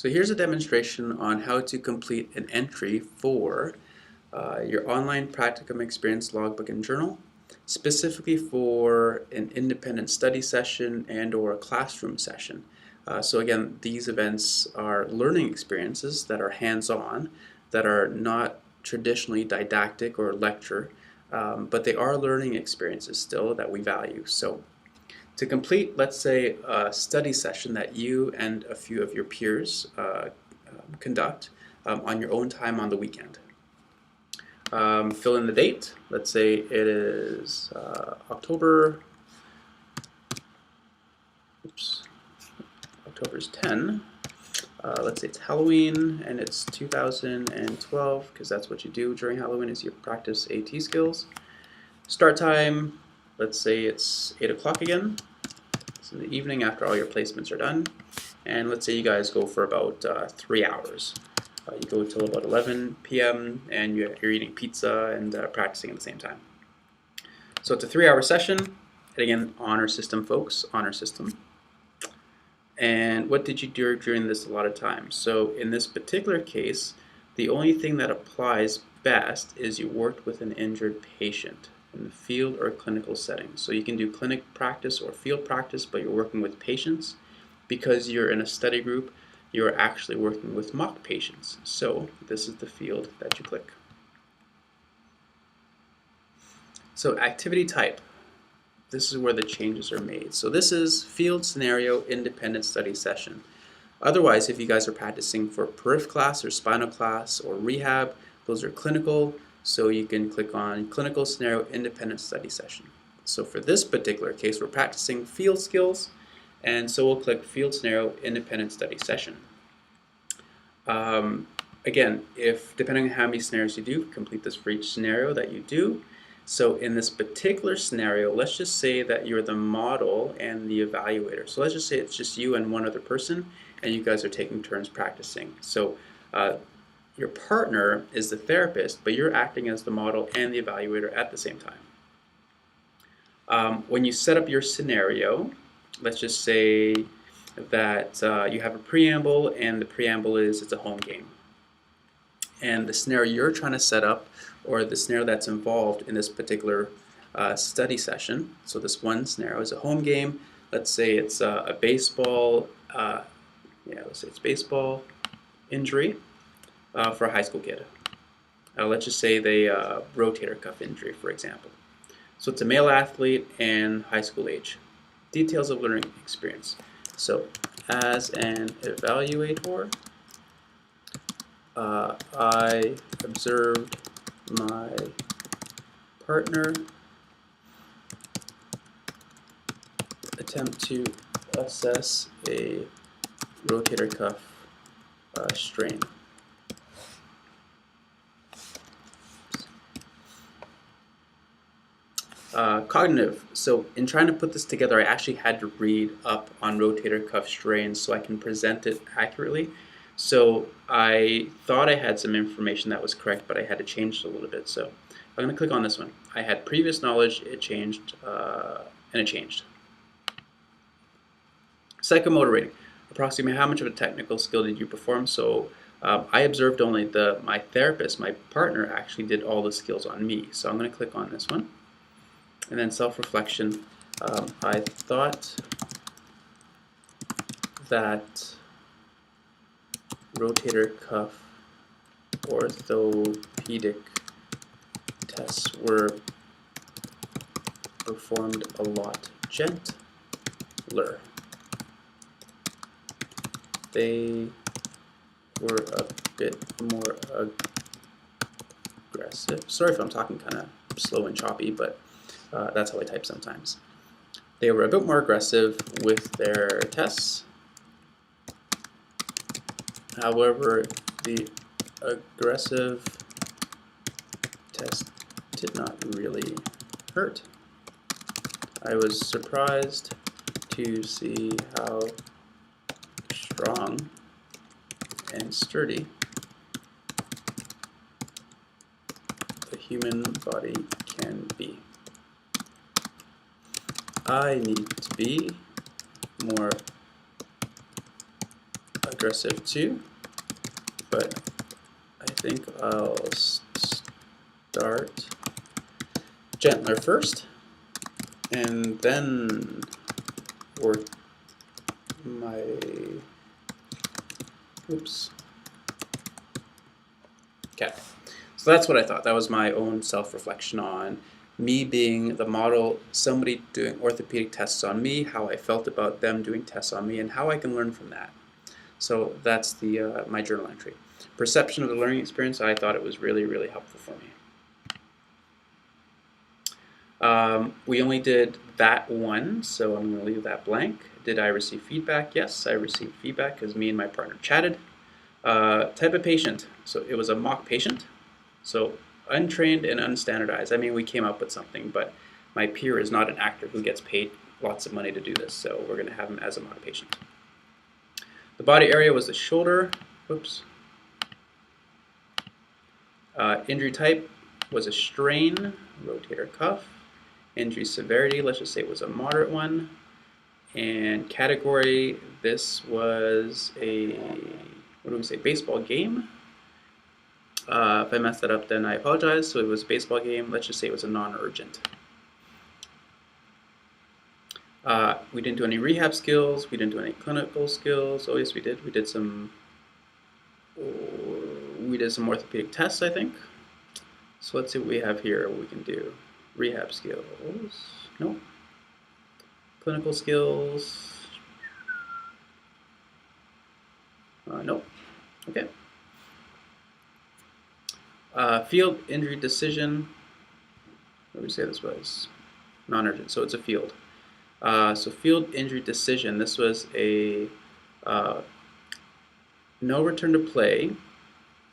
So here's a demonstration on how to complete an entry for your online practicum experience logbook and journal, specifically for an independent study session and or a classroom session. So again, these events are learning experiences that are hands-on, that are not traditionally didactic or lecture, but they are learning experiences still that we value. So to complete, let's say, a study session that you and a few of your peers conduct on your own time on the weekend. Fill in the date. Let's say it is October's 10. Let's say it's Halloween and it's 2012 because that's what you do during Halloween is you practice AT skills. Start time, let's say it's 8 o'clock again. It's in the evening after all your placements are done. And let's say you guys go for about 3 hours. You go till about 11 p.m. and you're eating pizza and practicing at the same time. So it's a 3-hour session. And again, honor system, folks, honor system. And what did you do during this allotted time? So in this particular case, the only thing that applies best is you worked with an injured patient in the field or clinical setting. So you can do clinic practice or field practice, but you're working with patients. Because you're in a study group, you're actually working with mock patients. So this is the field that you click. So activity type. This is where the changes are made. So this is field scenario independent study session. Otherwise, if you guys are practicing for periph class or spinal class or rehab, those are clinical. So you can click on clinical scenario independent study session. So for this particular case, we're practicing field skills. And so we'll click Field Scenario Independent Study Session. Again, depending on how many scenarios you do, complete this for each scenario that you do. So in this particular scenario, let's just say that you're the model and the evaluator. So let's just say it's just you and one other person, and you guys are taking turns practicing. So your partner is the therapist, but you're acting as the model and the evaluator at the same time. When you set up your scenario, let's just say that you have a preamble, and the preamble is it's a home game. And the scenario you're trying to set up, or the scenario that's involved in this particular study session, so this one scenario is a home game. Let's say it's a baseball, let's say it's baseball injury for a high school kid. Let's just say they rotator cuff injury, for example. So it's a male athlete and high school age. Details of learning experience. So, as an evaluator, I observed my partner attempt to assess a rotator cuff strain. Cognitive. So in trying to put this together, I actually had to read up on rotator cuff strains so I can present it accurately. So I thought I had some information that was correct, but I had to change it a little bit. So I'm going to click on this one. I had previous knowledge, it changed, and it changed. Psychomotor rating. Approximately how much of a technical skill did you perform? So I observed only my therapist, my partner, actually did all the skills on me. So I'm going to click on this one. And then self-reflection, I thought that rotator cuff orthopedic tests were performed a lot gentler. They were a bit more aggressive. Sorry if I'm talking kind of slow and choppy, but that's how I type sometimes. They were a bit more aggressive with their tests. However, the aggressive test did not really hurt. I was surprised to see how strong and sturdy the human body can be. I need to be more aggressive too, but I think I'll start gentler first and then work my, oops. Okay, so that's what I thought. That was my own self-reflection on me being the model, somebody doing orthopedic tests on me, how I felt about them doing tests on me, and how I can learn from that. So that's the my journal entry. Perception of the learning experience, I thought it was really, really helpful for me. We only did that one, so I'm going to leave that blank. Did I receive feedback? Yes, I received feedback because me and my partner chatted. Type of patient, so it was a mock patient. So untrained and unstandardized. I mean, we came up with something, but my peer is not an actor who gets paid lots of money to do this, so we're going to have him as a mock patient. The body area was the shoulder. Whoops. Injury type was a strain, rotator cuff. Injury severity, let's just say it was a moderate one. And category, this was a, what do we say, baseball game. If I messed that up, then I apologize. So it was a baseball game. Let's just say it was a non-urgent. We didn't do any rehab skills. We didn't do any clinical skills. Oh yes, we did. We did some orthopedic tests, I think. So let's see what we have here. What we can do. Rehab skills. Nope. Clinical skills. Nope. Okay. Field injury decision. What do we say this was? Non-urgent. So it's a field. So field injury decision. This was a no return to play.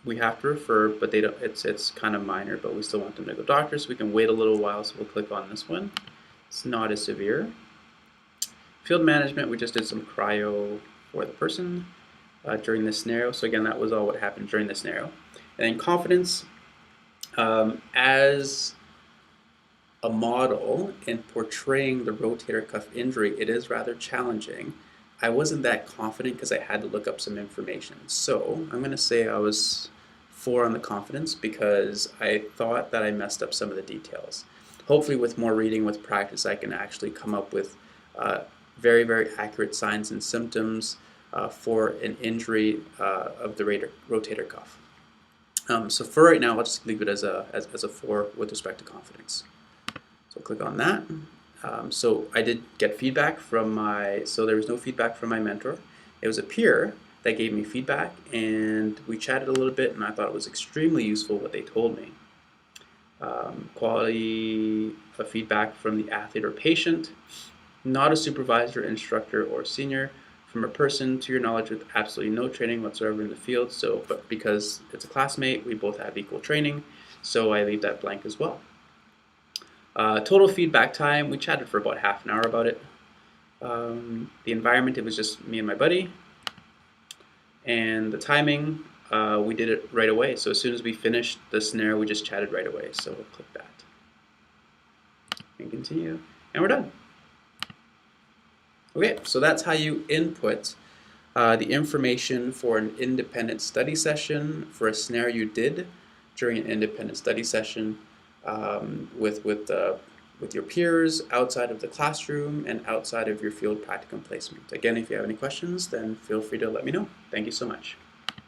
We have to refer, but they don't. It's kind of minor, but we still want them to go doctor, so we can wait a little while. So we'll click on this one. It's not as severe. Field management. We just did some cryo for the person during this scenario. So again, that was all what happened during this scenario. And then confidence, as a model in portraying the rotator cuff injury, it is rather challenging. I wasn't that confident because I had to look up some information. So I'm going to say I was 4 on the confidence because I thought that I messed up some of the details. Hopefully with more reading, with practice, I can actually come up with very, very accurate signs and symptoms for an injury of the rotator cuff. So for right now, I'll just leave it as a 4 with respect to confidence. So click on that. So I did get feedback from so there was no feedback from my mentor. It was a peer that gave me feedback, and we chatted a little bit, and I thought it was extremely useful what they told me. Quality of feedback from the athlete or patient, not a supervisor, instructor, or senior, from a person to your knowledge with absolutely no training whatsoever in the field. So, but because it's a classmate, we both have equal training, so I leave that blank as well. Total feedback time, we chatted for about half an hour about it. The environment, it was just me and my buddy. And the timing, we did it right away. So as soon as we finished the scenario, we just chatted right away. So we'll click that and continue, and we're done. Okay, so that's how you input the information for an independent study session, for a scenario you did during an independent study session with your peers outside of the classroom and outside of your field practicum placement. Again, if you have any questions, then feel free to let me know. Thank you so much.